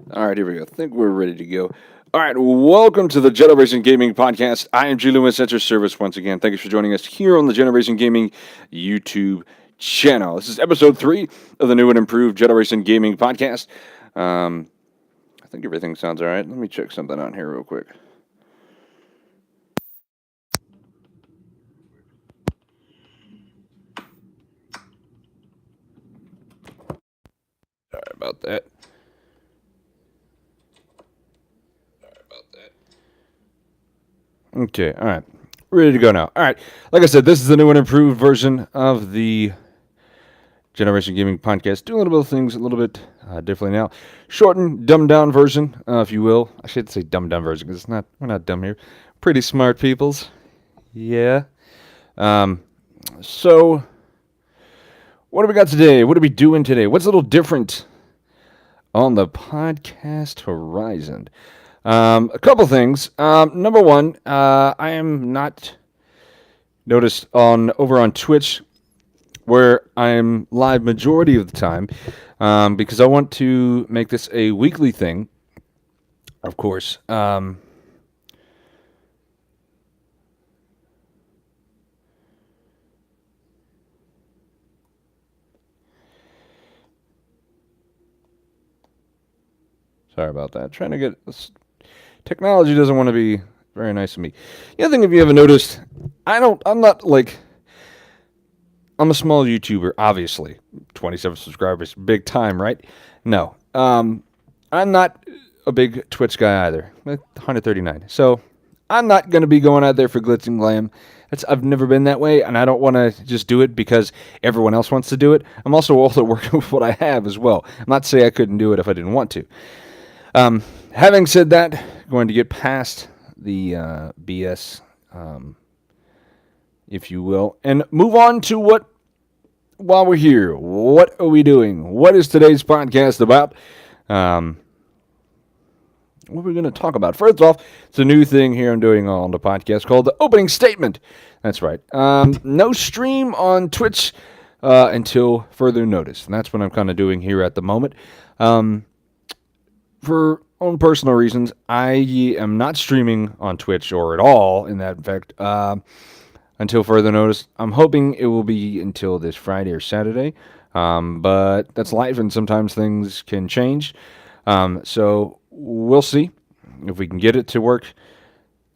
All right, here we go. I think we're ready to go. All right, welcome to the Generation Gaming Podcast. I am G. Lewis at your service once again. Thank you for joining us here on the Generation Gaming YouTube channel. This is episode 3 of the new and improved Generation Gaming Podcast. I think everything sounds all right. Let me check something out here real quick. Sorry about that. Okay, all right. Ready to go now. All right. Like I said, this is the new and improved version of the Generation Gaming Podcast. Doing a little bit of things a little bit differently now. Shortened, dumbed down version, if you will. I should say dumbed down version because we're not dumb here. Pretty smart peoples. Yeah. So, what do we got today? What are we doing today? What's a little different on the podcast horizon? A couple things. Number one, I am not noticed over on Twitch where I'm live majority of the time because I want to make this a weekly thing, of course. Sorry about that. Trying to get this. Technology doesn't want to be very nice to me. The other thing, if you haven't noticed, I'm not like, I'm a small YouTuber, obviously. 27 subscribers, big time, right? No. I'm not a big Twitch guy either. 139. So I'm not going to be going out there for glitz and glam. I've never been that way, and I don't want to just do it because everyone else wants to do it. I'm also working with what I have as well. I'm not saying I couldn't do it if I didn't want to. Having said that, going to get past the BS, if you will, and move on to while we're here, what are we doing? What is today's podcast about? What are we going to talk about? First off, it's a new thing here I'm doing on the podcast called the opening statement. That's right. No stream on Twitch until further notice. And that's what I'm kind of doing here at the moment. For own personal reasons, I am not streaming on Twitch or at all, in that fact, until further notice. I'm hoping it will be until this Friday or Saturday, but that's life, and sometimes things can change. So we'll see if we can get it to work.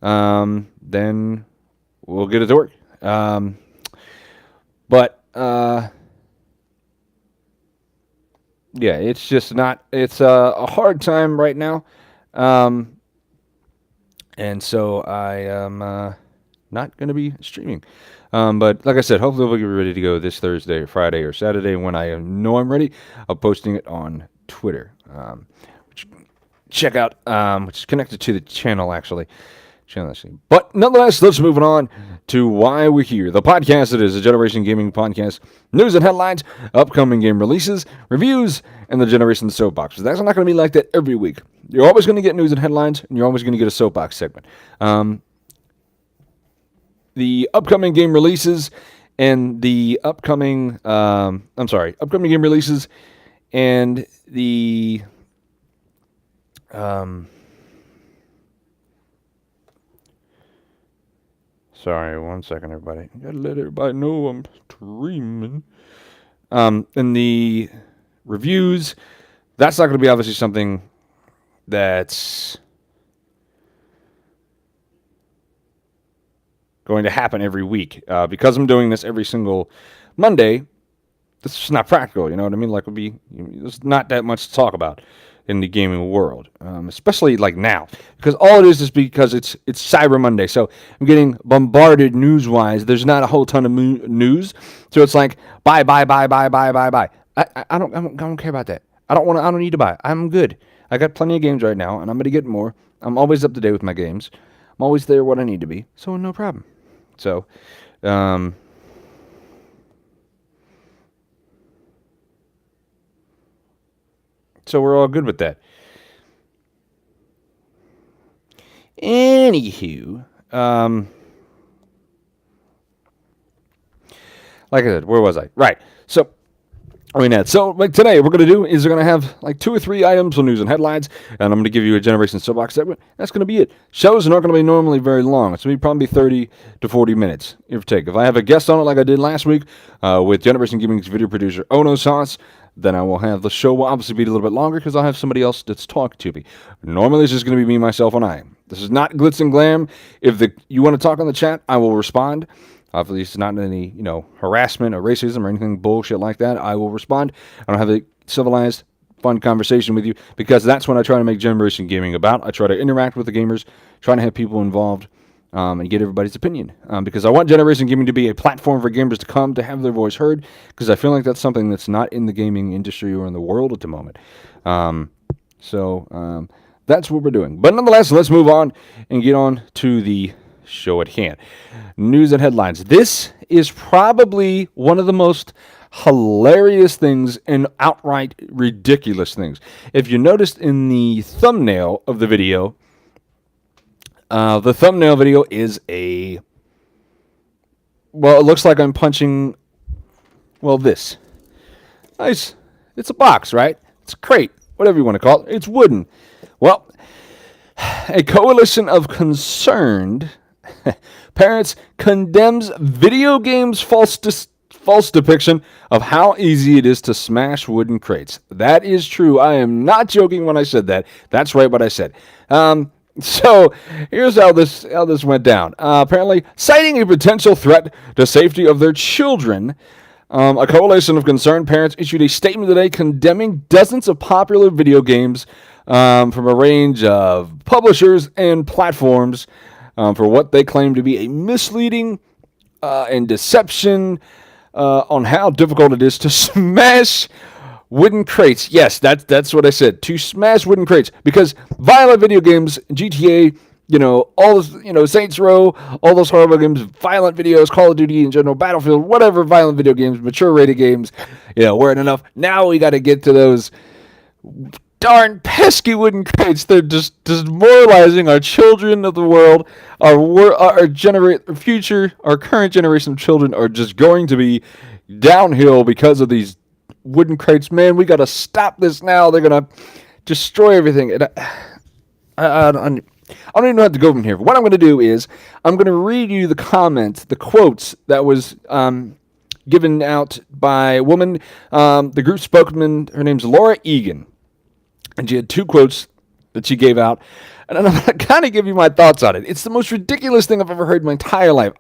Then we'll get it to work. But yeah, it's just not. It's a hard time right now, and so I am not going to be streaming. But like I said, hopefully we'll get ready to go this Thursday, or Friday, or Saturday. When I know I'm ready, I'm posting it on Twitter. Which check out, which is connected to the channel actually. But nonetheless, let's move on to why we're here. The podcast it is, a Generation Gaming Podcast. News and headlines, upcoming game releases, reviews, and the Generation Soapbox. That's not going to be like that every week. You're always going to get news and headlines, and you're always going to get a soapbox segment. The upcoming game releases and the upcoming, upcoming game releases and the, sorry, one second, everybody. Gotta let everybody know I'm streaming. And the reviews, that's not going to be obviously something that's going to happen every week. Because I'm doing this every single Monday, this is not practical, you know what I mean? Like, there's not that much to talk about in the gaming world, especially like now, because all it is because it's Cyber Monday, so I'm getting bombarded news-wise. There's not a whole ton of news, so it's like buy. I don't care about that. I don't need to buy. I'm good. I got plenty of games right now, and I'm gonna get more. I'm always up to date with my games. I'm always there what I need to be, so no problem. So, so we're all good with that. Anywho, like I said, where was I? Right. So I mean, that. So, like today, what we're going to do is we're going to have like 2 or 3 items on news and headlines, and I'm going to give you a Generation Soapbox segment. That's going to be it. Shows are not going to be normally very long. It's going to be probably 30 to 40 minutes, give or take. If I have a guest on it like I did last week with Generation Gaming's video producer Ono Sauce, then I will have the show will obviously be a little bit longer because I'll have somebody else that's talking to me. Normally, it's just going to be me, myself, and I. This is not glitz and glam. If you want to talk on the chat, I will respond. Obviously, it's not any, harassment or racism or anything bullshit like that. I will respond. I don't have a civilized, fun conversation with you because that's what I try to make Generation Gaming about. I try to interact with the gamers, trying to have people involved, and get everybody's opinion. Because I want Generation Gaming to be a platform for gamers to come, to have their voice heard, because I feel like that's something that's not in the gaming industry or in the world at the moment. So that's what we're doing. But nonetheless, let's move on and get on to the show at hand. News and headlines. This is probably one of the most hilarious things and outright ridiculous things. If you noticed in the thumbnail of the video is it looks like I'm punching, this. Nice. It's a box, right? It's a crate, whatever you want to call it. It's wooden. Well, a coalition of concerned parents condemns video games' false depiction of how easy it is to smash wooden crates. That is true. I am not joking when I said that. That's right what I said. So here's how this went down. Apparently, citing a potential threat to safety of their children, a coalition of concerned parents issued a statement today condemning dozens of popular video games from a range of publishers and platforms for what they claim to be a misleading and deception on how difficult it is to smash wooden crates. Yes, that's what I said. To smash wooden crates. Because violent video games, GTA, all those, Saints Row, all those horrible games, violent videos, Call of Duty in general, Battlefield, whatever violent video games, mature rated games, weren't enough. Now we got to get to those darn pesky wooden crates. They're just demoralizing our children of the world. Our current generation of children are just going to be downhill because of these wooden crates. Man, we got to stop this now. They're going to destroy everything. And I don't even know how to go from here. What I'm going to do is I'm going to read you the comments, the quotes that was given out by a woman, the group spokesman. Her name's Laura Egan. And she had 2 quotes that she gave out. And I'm going to kind of give you my thoughts on it. It's the most ridiculous thing I've ever heard in my entire life.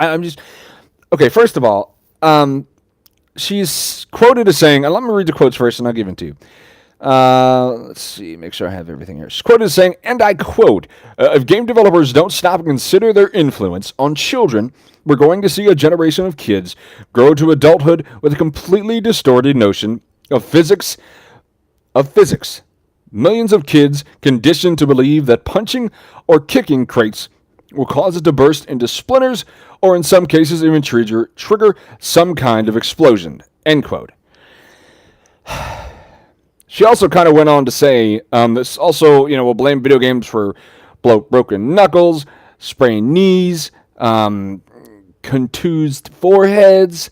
Okay, first of all, she's quoted as saying, and let me read the quotes first and I'll give it to you. Let's see, make sure I have everything here. She's quoted as saying, and I quote, if game developers don't stop and consider their influence on children, we're going to see a generation of kids grow to adulthood with a completely distorted notion of physics. Millions of kids conditioned to believe that punching or kicking crates will cause it to burst into splinters or in some cases even trigger some kind of explosion. End quote. She also kind of went on to say this also, will blame video games for broken knuckles, sprained knees, contused foreheads,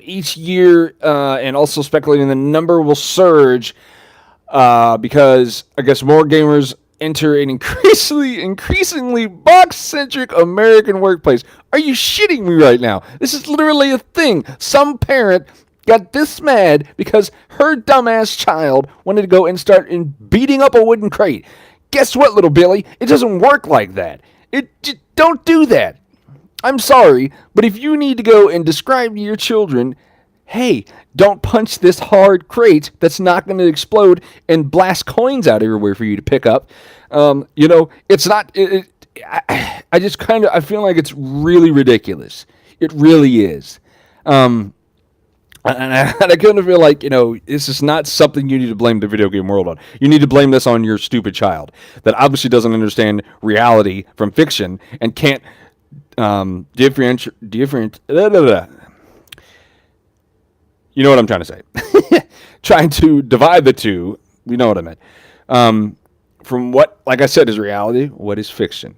each year, and also speculating the number will surge because I guess more gamers enter an increasingly box-centric American workplace. Are you shitting me right now? This is literally a thing. Some parent got this mad because her dumbass child wanted to go and start beating up a wooden crate. Guess what, little Billy? It doesn't work like that. Don't do that. I'm sorry, but if you need to go and describe to your children, hey, don't punch this hard crate that's not going to explode and blast coins out everywhere for you to pick up. It's not. I feel like it's really ridiculous. It really is. And I kind of feel like, this is not something you need to blame the video game world on. You need to blame this on your stupid child that obviously doesn't understand reality from fiction and can't different. You know what I'm trying to say. Trying to divide the two. You know what I meant. From what, like I said, is reality, what is fiction.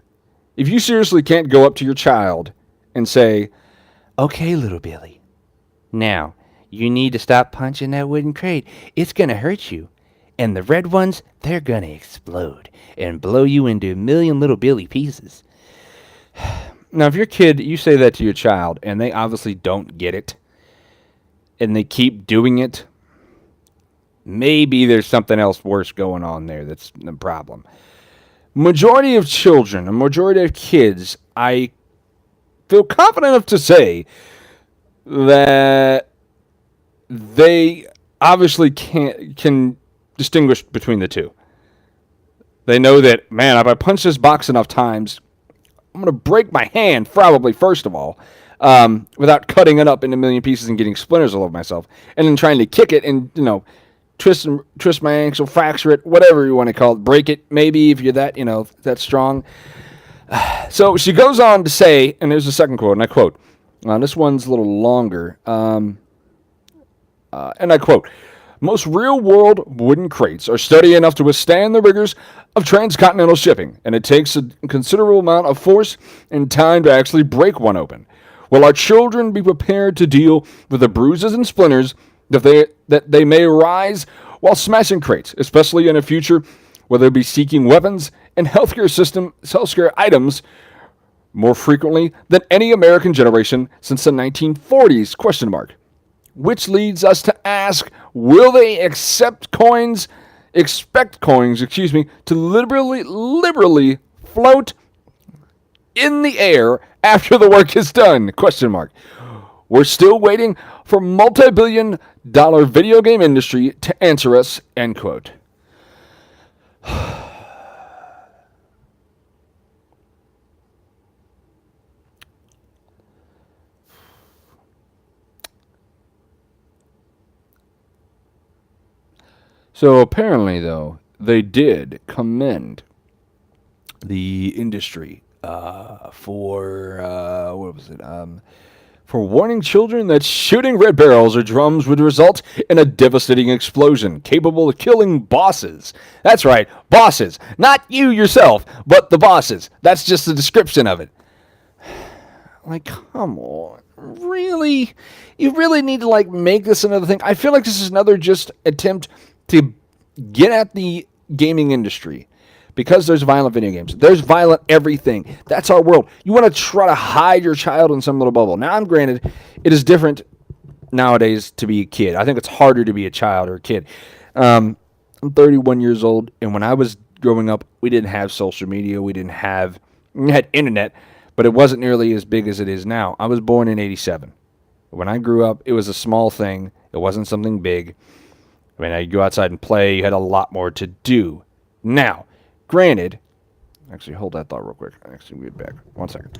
If you seriously can't go up to your child and say, okay, little Billy, now, You need to stop punching that wooden crate. It's going to hurt you. And the red ones, they're going to explode and blow you into a million little Billy pieces. Now, if your kid, you say that to your child, and they obviously don't get it, and they keep doing it, maybe there's something else worse going on there that's the problem. Majority of children, a majority of kids, I feel confident enough to say that they obviously can distinguish between the two. They know that, man, if I punch this box enough times, I'm going to break my hand, probably, first of all, without cutting it up into a million pieces and getting splinters all over myself, and then trying to kick it and, twist my ankle, fracture it, whatever you want to call it, break it, maybe if you're that strong. So she goes on to say, and there's a second quote, and I quote, this one's a little longer, and I quote, most real-world wooden crates are sturdy enough to withstand the rigors of transcontinental shipping, and it takes a considerable amount of force and time to actually break one open. Will our children be prepared to deal with the bruises and splinters that they may arise while smashing crates, especially in a future where they'll be seeking weapons and healthcare items more frequently than any American generation since the 1940s? Question mark. Which leads us to ask, will they expect coins, to liberally float in the air after the work is done? Question mark. We're still waiting for multi-billion-dollar video game industry to answer us, end quote. So apparently, though, they did commend the industry for what was it? For warning children that shooting red barrels or drums would result in a devastating explosion capable of killing bosses. That's right, bosses. Not you yourself, but the bosses. That's just the description of it. Like, come on. Really? You really need to, make this another thing? I feel like this is another just attempt to get at the gaming industry. Because there's violent video games. There's violent everything. That's our world. You want to try to hide your child in some little bubble. Now, I'm granted, it is different nowadays to be a kid. I think it's harder to be a child or a kid. I'm 31 years old, and when I was growing up, we didn't have social media. We had internet, but it wasn't nearly as big as it is now. I was born in 87. When I grew up, it was a small thing. It wasn't something big. I mean, I'd go outside and play. You had a lot more to do. Now, granted, actually, hold that thought real quick. Actually, we'll be back. 1 second.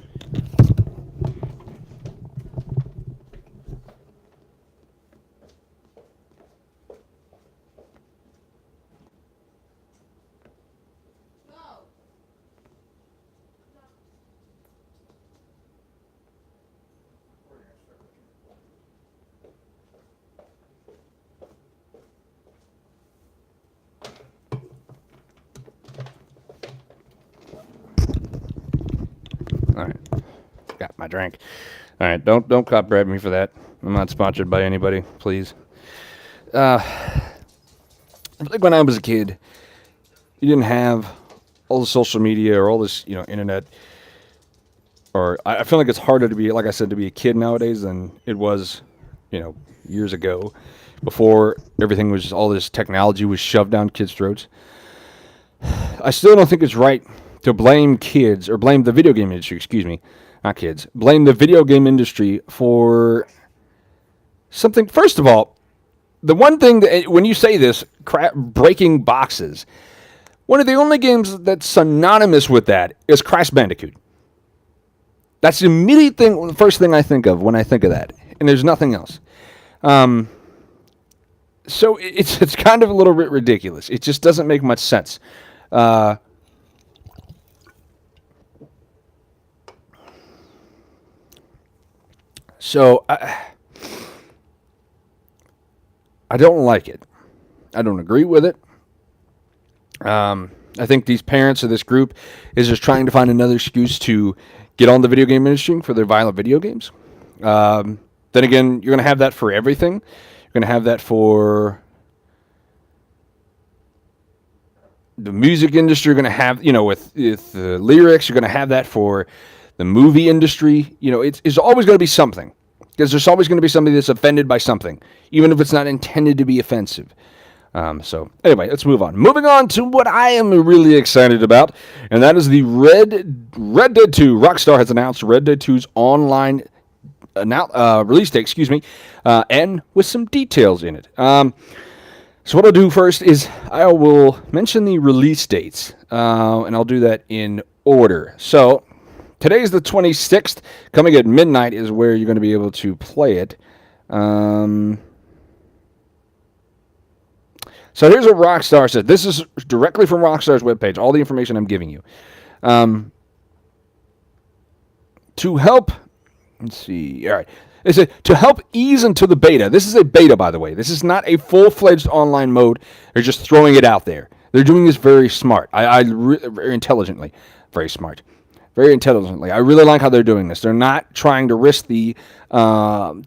All right, got my drink. All right, don't copyright me for that. I'm not sponsored by anybody, please. Like when I was a kid, you didn't have all the social media or all this, internet. Or I feel like it's harder to be, like I said, to be a kid nowadays than it was, years ago, before everything was all this technology was shoved down kids' throats. I still don't think it's right to blame kids or blame the video game industry, not kids, blame the video game industry for something. First of all, the one thing that when you say this, breaking boxes, one of the only games that's synonymous with that is Crash Bandicoot. That's the immediate thing, the first thing I think of when I think of that, and there's nothing else. So it's kind of a little bit ridiculous. It just doesn't make much sense. So I don't like it. I don't agree with it. I think these parents or this group is just trying to find another excuse to get on the video game industry for their violent video games. Then again, you're going to have that for everything. You're going to have that for the music industry. You're going to have, with the lyrics, you're going to have that for the movie industry. It's always going to be something. Because there's always going to be somebody that's offended by something, even if it's not intended to be offensive. So anyway, let's move on. Moving on to what I am really excited about, and that is the Red Dead 2. Rockstar has announced Red Dead 2's online release date, and with some details in it. So what I'll do first is I will mention the release dates, and I'll do that in order. So today's the 26th. Coming at midnight is where you're going to be able to play it. So here's what Rockstar said. This is directly from Rockstar's webpage, all the information I'm giving you. To help, let's see, all right. It said, to help ease into the beta. This is a beta, by the way. This is not a full-fledged online mode. They're just throwing it out there. They're doing this very smart. Very intelligently. Very smart. Very intelligently. I really like how they're doing this. They're not trying to risk the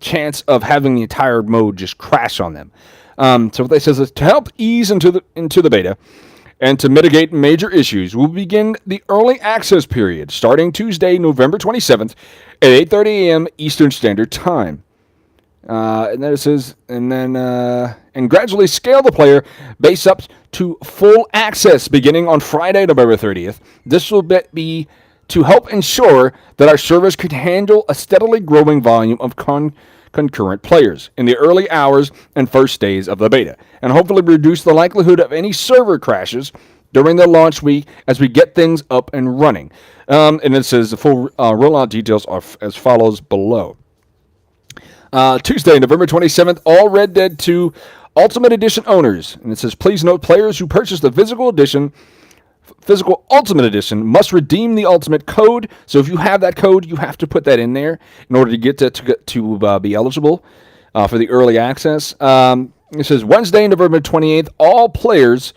chance of having the entire mode just crash on them. So what they says is to help ease into the beta and to mitigate major issues, we'll begin the early access period starting Tuesday, November 27th at 8:30 a.m. Eastern Standard Time. And then it says, and gradually scale the player base up to full access beginning on Friday, November 30th. This will be to help ensure that our servers could handle a steadily growing volume of concurrent players in the early hours and first days of the beta, and hopefully reduce the likelihood of any server crashes during the launch week as we get things up and running. And it says the full rollout details are as follows below. Tuesday, November 27th, all Red Dead 2 Ultimate Edition owners, and it says, please note players who purchase the physical Ultimate Edition must redeem the Ultimate code. So if you have that code, you have to put that in there in order to get to be eligible for the early access. It says Wednesday, November 28th, all players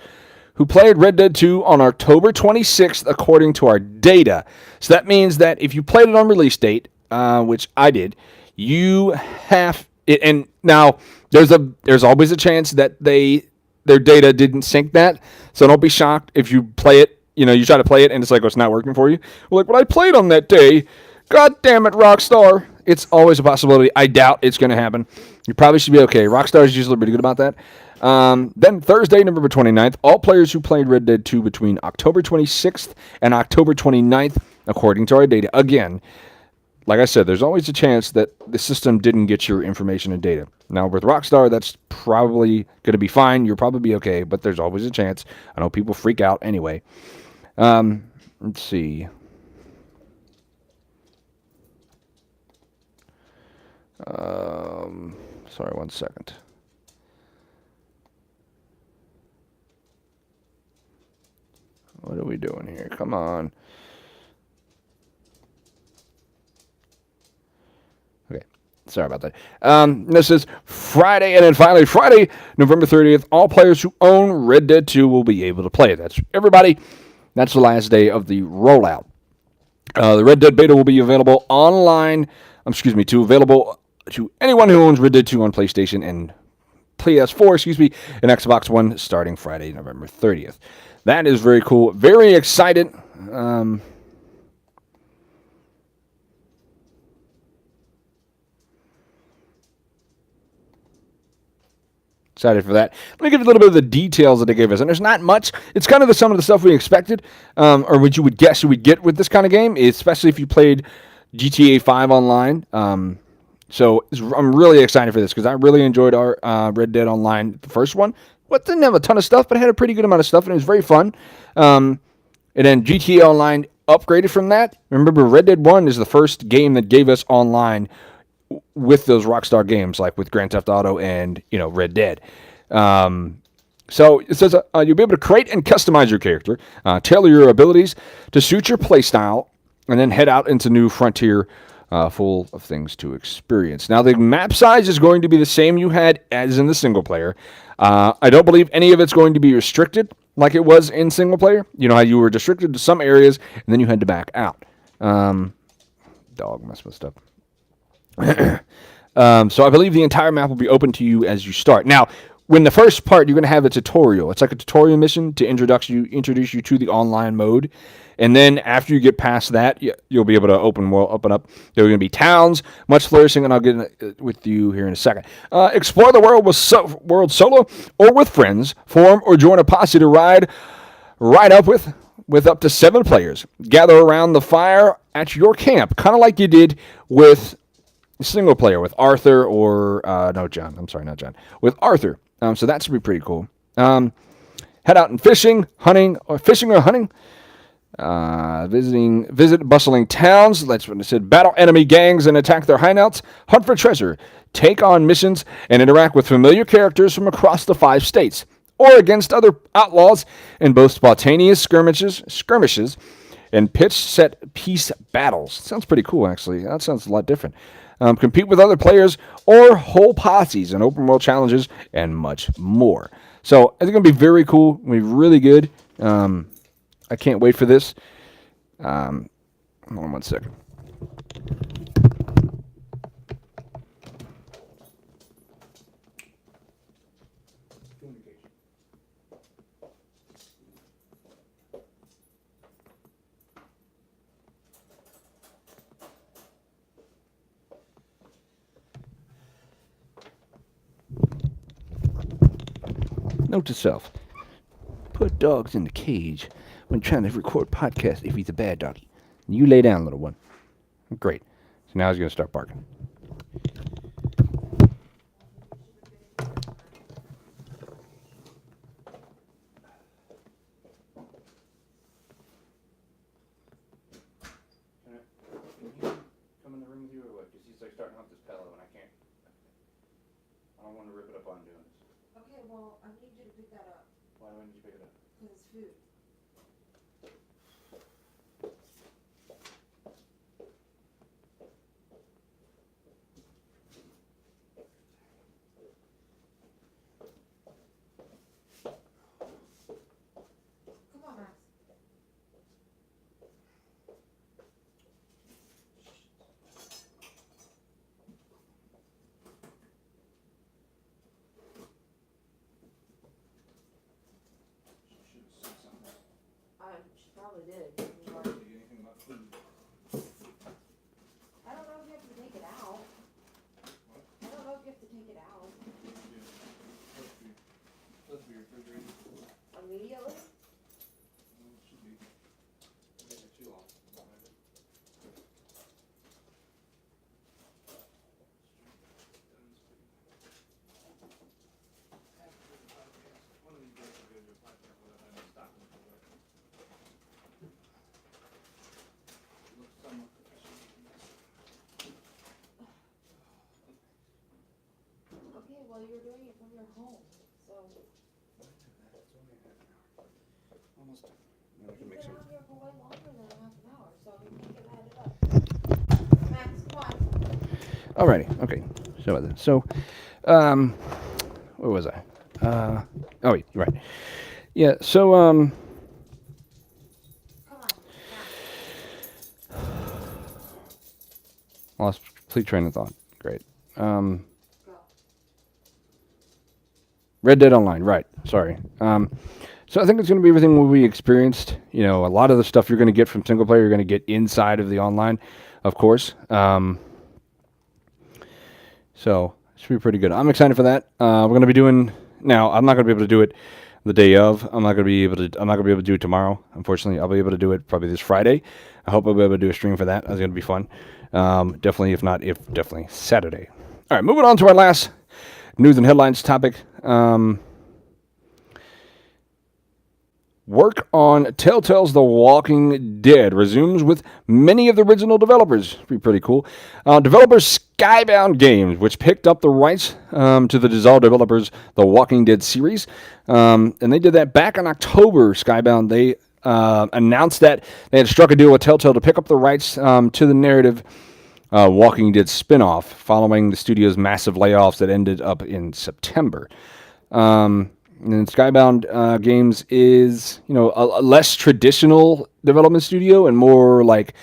who played Red Dead 2 on October 26th, according to our data. So that means that if you played it on release date, which I did, you have it. And now there's always a chance that their data didn't sync that. So don't be shocked if you play it. You try to play it and it's like, oh, it's not working for you. Well, like, what I played on that day, God damn it, Rockstar. It's always a possibility. I doubt it's going to happen. You probably should be okay. Rockstar is usually pretty good about that. Then Thursday, November 29th, all players who played Red Dead 2 between October 26th and October 29th, according to our data. Again, like I said, there's always a chance that the system didn't get your information and data. Now, with Rockstar, that's probably going to be fine. You'll probably be okay, but there's always a chance. I know people freak out anyway. Let's see. Sorry, 1 second. What are we doing here? Come on. Okay. Sorry about that. This is Friday, and then finally Friday, November 30th, all players who own Red Dead 2 will be able to play it. That's everybody. That's the last day of the rollout. The Red Dead beta will be available available to anyone who owns Red Dead 2 on PlayStation and PS4, and Xbox One starting Friday, November 30th. That is very cool. Very excited. Excited for that. Let me give you a little bit of the details that they gave us. And there's not much. It's kind of some of the stuff we expected, or what you would guess you would get with this kind of game, especially if you played GTA 5 online. So I'm really excited for this because I really enjoyed our Red Dead Online, the first one. Didn't have a ton of stuff, but it had a pretty good amount of stuff, and it was very fun. And then GTA Online upgraded from that. Remember, Red Dead 1 is the first game that gave us online with those Rockstar games, like with Grand Theft Auto and, Red Dead. So it says you'll be able to create and customize your character, tailor your abilities to suit your playstyle, and then head out into new frontier full of things to experience. Now, the map size is going to be the same you had as in the single player. I don't believe any of it's going to be restricted like it was in single player. You know how you were restricted to some areas, and then you had to back out. Dog messed with stuff. So I believe the entire map will be open to you as you start. Now, when the first part, you're going to have a tutorial. It's like a tutorial mission to introduce you to the online mode, and then after you get past that, you'll be able to open up. There are going to be towns, much flourishing, and I'll get with you here in a second. Explore the world world solo or with friends. Form or join a posse to ride up with up to 7 players. Gather around the fire at your camp, kind of like you did with single player with Arthur or no John. I'm sorry, not John. With Arthur. So that should be pretty cool. Head out and hunting or hunting. Visit bustling towns. That's what it said. Battle enemy gangs and attack their hideouts. Hunt for treasure. Take on missions and interact with familiar characters from across the 5 states, or against other outlaws in both spontaneous skirmishes, and pitch set piece battles. Sounds pretty cool, actually. That sounds a lot different. Compete with other players or whole posses in open world challenges and much more. So I think it's going to be very cool. It'll be really good. I can't wait for this. Hold on one second. Note to self: put dogs in the cage when trying to record podcast if he's a bad doggy. You lay down, little one. Great. So now he's going to start barking. Come in the room with you or what? Because he's like starting off this pillow and I can't. I don't want to rip it up on doing this. Okay, well, I need you to pick that up, Why do I need you to pick it up? because it's food. Come on, Max. She probably did. Anything about food? I don't know if you have to take it out. I don't know if you have to take it out Let's be refrigerated. immediately. Should be. Too long. Okay, well, you're doing it from your home, so Almost done. Now I can you've make been some. out here for way longer than a half an hour, so you can get added up. Max, come on. Alrighty. Okay. So about that. So, where was I? Oh wait, you're right. Yeah. So, Come on, Max. lost complete train of thought. Great. Go. Red Dead Online. Right. Sorry. So I think it's going to be everything we experienced. You know, a lot of the stuff you're going to get from single player, you're going to get inside of the online, of course. So it should be pretty good. I'm excited for that. We're going to be doing now. I'm not going to be able to do it the day of. I'm not going to be able to do it tomorrow. Unfortunately, I'll be able to do it probably this Friday. I hope I'll be able to do a stream for that. That's going to be fun. Definitely, if not, definitely Saturday. All right, moving on to our last news and headlines topic. Work on Telltale's The Walking Dead resumes with many of the original developers. Be pretty cool. Developers Skybound Games, which picked up the rights to the dissolved developers The Walking Dead series, and they did that back in October. Skybound, they announced that they had struck a deal with Telltale to pick up the rights to the narrative Walking Dead spinoff, following the studio's massive layoffs that ended up in September. And Skybound Games is, you know, a less traditional development studio and more like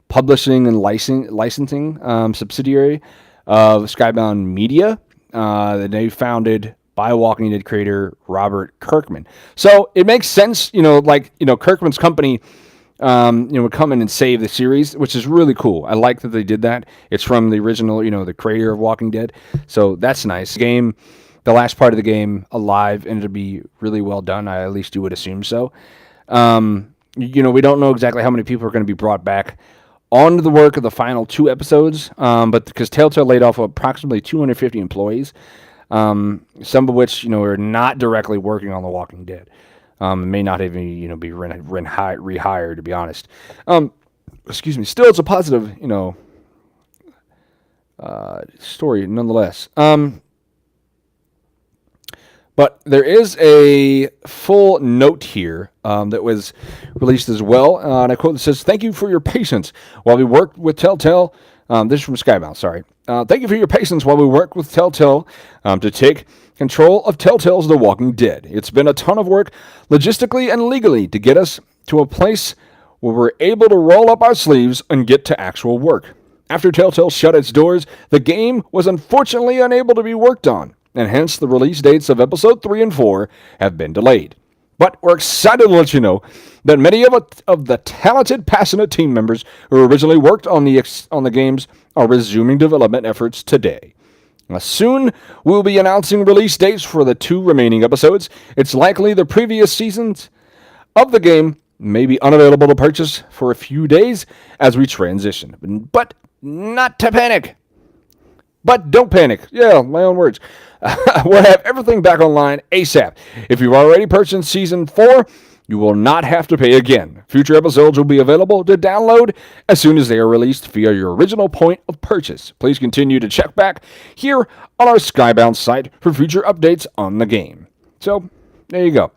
publishing and licensing subsidiary of Skybound Media, that they founded by Walking Dead creator Robert Kirkman. So it makes sense, Kirkman's company, would come in and save the series, which is really cool. I like that they did that. It's from the original, the creator of Walking Dead, so that's nice. The last part of the game, Alive, ended up be really well done. At least you would assume so. We don't know exactly how many people are going to be brought back on the work of the final 2 episodes, but because Telltale laid off approximately 250 employees, some of which are not directly working on The Walking Dead, may not even be rehired, to be honest. Excuse me. Still, it's a positive story nonetheless. But there is a full note here that was released as well. And I quote that says, "Thank you for your patience while we worked with Telltale." This is from Skybound, sorry. "Thank you for your patience while we worked with Telltale to take control of Telltale's The Walking Dead. It's been a ton of work, logistically and legally, to get us to a place where we're able to roll up our sleeves and get to actual work. After Telltale shut its doors, the game was unfortunately unable to be worked on, and hence the release dates of Episode 3 and 4 have been delayed. But we're excited to let you know that many of the talented, passionate team members who originally worked on the games are resuming development efforts today. Soon, we'll be announcing release dates for the 2 remaining episodes. It's likely the previous seasons of the game may be unavailable to purchase for a few days as we transition. But not to panic. But don't panic. Yeah, my own words. We'll have everything back online ASAP. If you've already purchased Season 4, you will not have to pay again. Future episodes will be available to download as soon as they are released via your original point of purchase. Please continue to check back here on our Skybound site for future updates on the game." So, there you go.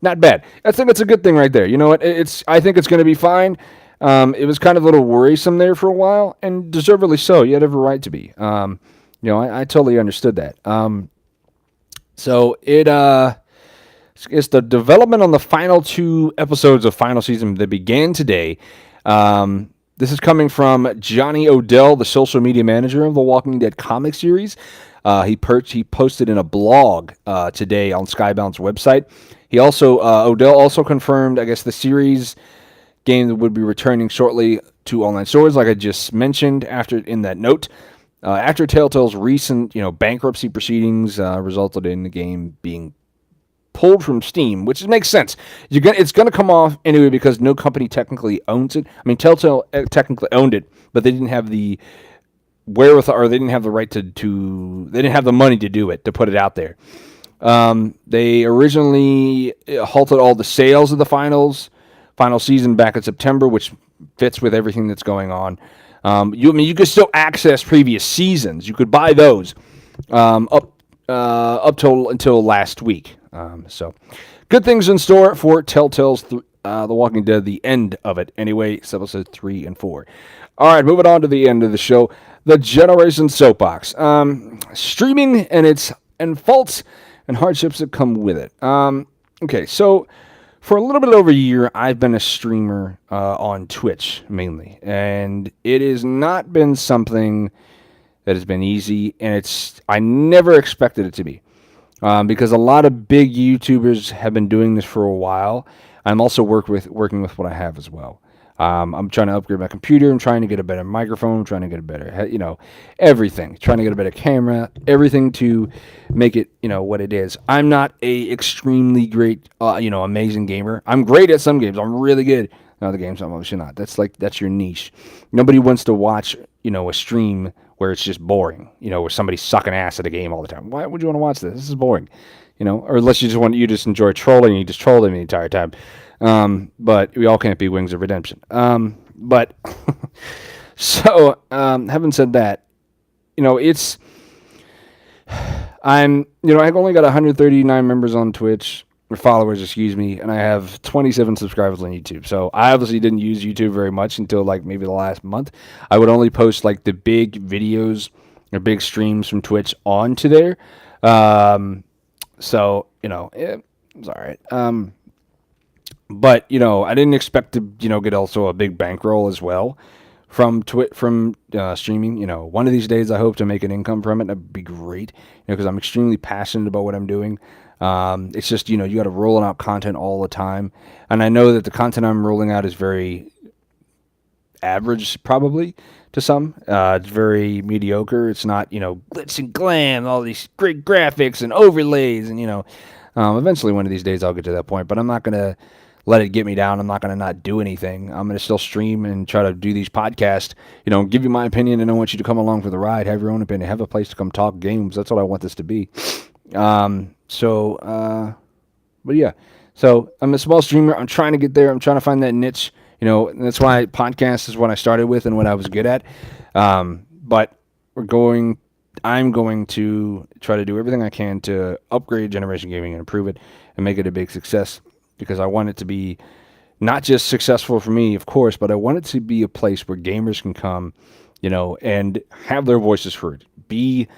Not bad. I think it's a good thing right there. You know what? I think it's going to be fine. It was kind of a little worrisome there for a while, and deservedly so. You had every right to be. I totally understood that. So it's the development on the final 2 episodes of final season that began today. This is coming from Johnny Odell, the social media manager of the Walking Dead comic series. He posted in a blog today on Skybound's website. He also Odell also confirmed, I guess, the series game that would be returning shortly to online stores, like I just mentioned in that note. After Telltale's recent, bankruptcy proceedings resulted in the game being pulled from Steam, which makes sense. It's going to come off anyway because no company technically owns it. I mean, Telltale technically owned it, but they didn't have the wherewithal, or they didn't have the right they didn't have the money to do it, to put it out there. They originally halted all the sales of the final season back in September, which fits with everything that's going on. You could still access previous seasons. You could buy those up until last week. So good things in store for Telltale's The Walking Dead, the end of it. Anyway, it's episode 3 and 4. All right, moving on to the end of the show. The Generation Soapbox. Streaming and faults and hardships that come with it. Okay, so for a little bit over a year, I've been a streamer on Twitch, mainly. And it has not been something that has been easy, and I never expected it to be. Because a lot of big YouTubers have been doing this for a while. I'm also working with what I have as well. I'm trying to upgrade my computer. I'm trying to get a better microphone. I'm trying to get a better, everything. Trying to get a better camera. Everything to make it, what it is. I'm not a extremely great, amazing gamer. I'm great at some games. I'm really good. Other games, I'm obviously not. That's your niche. Nobody wants to watch, a stream where it's just boring. Where somebody's sucking ass at a game all the time. Why would you want to watch this? This is boring. Or unless you just enjoy trolling and you just troll them the entire time. But we all can't be Wings of Redemption. But so having said that, I've only got 139 members on Twitch, or followers, excuse me, and I have 27 subscribers on YouTube. So I obviously didn't use YouTube very much until maybe the last month. I would only post the big videos or big streams from Twitch onto there. So it's all right. But I didn't expect to get also a big bankroll as well from streaming. One of these days I hope to make an income from it. That'd be great. Because I'm extremely passionate about what I'm doing. It's just you got to roll out content all the time, and I know that the content I'm rolling out is very average, probably to some. It's very mediocre. It's not glitz and glam, all these great graphics and overlays, and eventually one of these days I'll get to that point. But I'm not gonna let it get me down. I'm not going to not do anything. I'm going to still stream and try to do these podcasts, give you my opinion, and I want you to come along for the ride, have your own opinion, have a place to come talk games. That's what I want this to be. But yeah, so I'm a small streamer. I'm trying to get there. I'm trying to find that niche, and that's why podcast is what I started with and what I was good at. But I'm going to try to do everything I can to upgrade Generation Gaming and improve it and make it a big success, because I want it to be not just successful for me, of course, but I want it to be a place where gamers can come, and have their voices heard. Be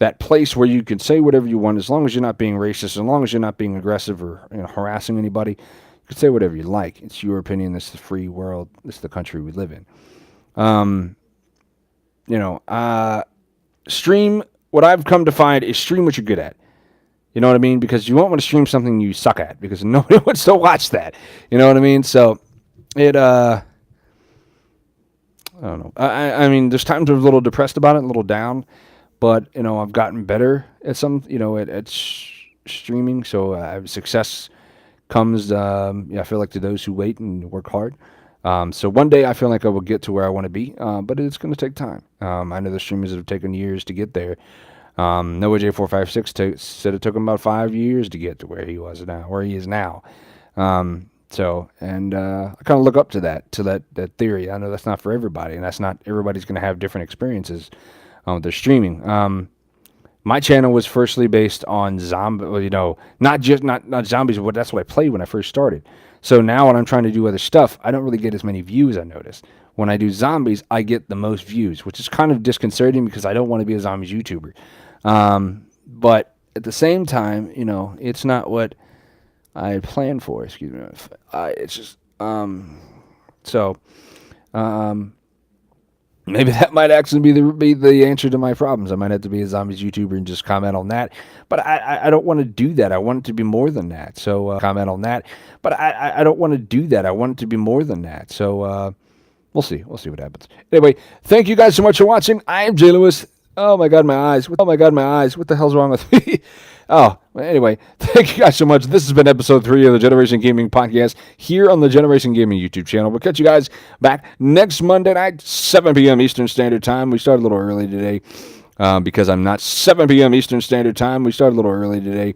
that place where you can say whatever you want, as long as you're not being racist, as long as you're not being aggressive or harassing anybody. You can say whatever you like. It's your opinion. This is the free world. This is the country we live in. Stream. What I've come to find is stream what you're good at. You know what I mean? Because you won't want to stream something you suck at, because nobody wants to watch that. You know what I mean? So I don't know. I mean, there's times I'm a little depressed about it, a little down, but I've gotten better at streaming. So success comes. I feel like to those who wait and work hard. So one day I feel like I will get to where I want to be, but it's going to take time. I know the streamers that have taken years to get there. Noah J456 said it took him about 5 years to get to where he is now. I kind of look up to that theory. I know that's not for everybody, and that's not everybody's going to have different experiences with their streaming. My channel was firstly based on not zombies, but that's what I played when I first started. So now when I'm trying to do other stuff, I don't really get as many views, I noticed. When I do zombies, I get the most views, which is kind of disconcerting because I don't want to be a zombies YouTuber. But at the same time, it's not what I had planned for. Excuse me. It's just, maybe that might actually be the answer to my problems. I might have to be a zombies YouTuber and just comment on that. But I don't want to do that. I want it to be more than that. So comment on that. But I don't want to do that. I want it to be more than that. So we'll see. We'll see what happens. Anyway, thank you guys so much for watching. I am Jay Lewis. Oh my God, my eyes. What the hell's wrong with me? Oh, anyway, thank you guys so much. This has been episode 3 of the Generation Gaming Podcast here on the Generation Gaming YouTube channel. We'll catch you guys back next Monday night, 7 p.m. Eastern Standard Time. We started a little early today because I'm not 7 p.m. Eastern Standard Time. We started a little early today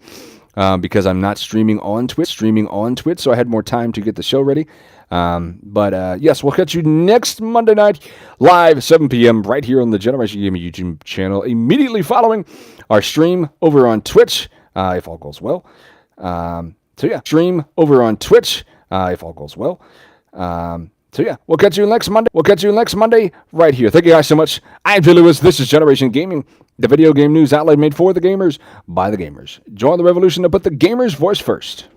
because I'm not streaming on Twitch, so I had more time to get the show ready. Yes, we'll catch you next Monday night, live 7 p.m. right here on the Generation Gaming YouTube channel, immediately following our stream over on Twitch, if all goes well. Stream over on Twitch, if all goes well. We'll catch you next Monday right here. Thank you guys so much. I'm Jay Lewis. This is Generation Gaming, the video game news outlet made for the gamers, by the gamers. Join the revolution to put the gamers' voice first.